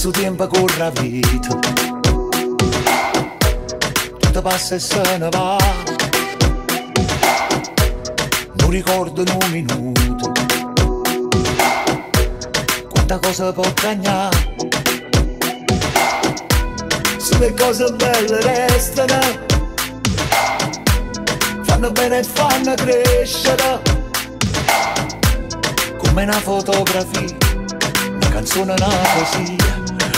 Sto tempo corre a vita, tutto passa e se ne va, non ricordo in un minuto quanta cosa può cagnare. Se le cose belle restano, fanno bene e fanno crescere, come una fotografia, una canzone, una poesia,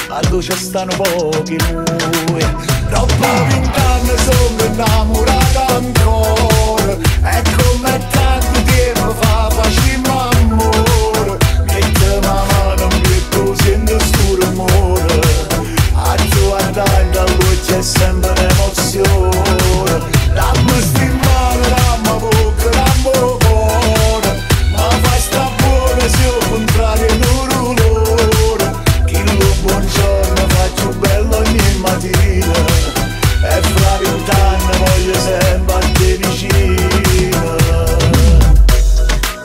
a luce stanno pochi noi. Troppo 20 anni sono innamorato ancora, e come tanto tempo fa facciamo amore. Metti la mano in petto, sento sto rumore, a guardare da lui c'è sempre un'emozione. Dammi sti mano, dammi bocca, dammi cuore, ma fai sta buona se ho contrario un rulore. Chi lo buongiorno faccio bello ogni mattina, e fra 20 anni voglio sempre a te vicino.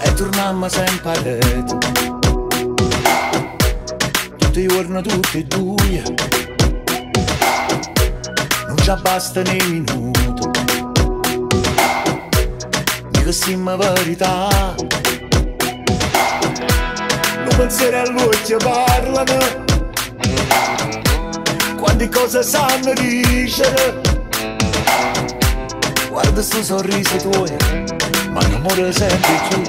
E torniamo sempre a letto, tutti i giorni, tutti e due, non ci basta né minuto, dico sempre verità. Non pensieri a lui che parlano, quante cose sanno dicere. Guarda sto sorriso tuo, ma l'amore sempre giù,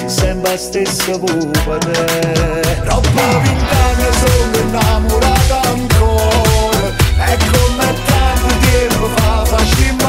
si sembra stesso per te. Troppo 20 anni sono innamorato ancora, e come tanto tempo fa facciamo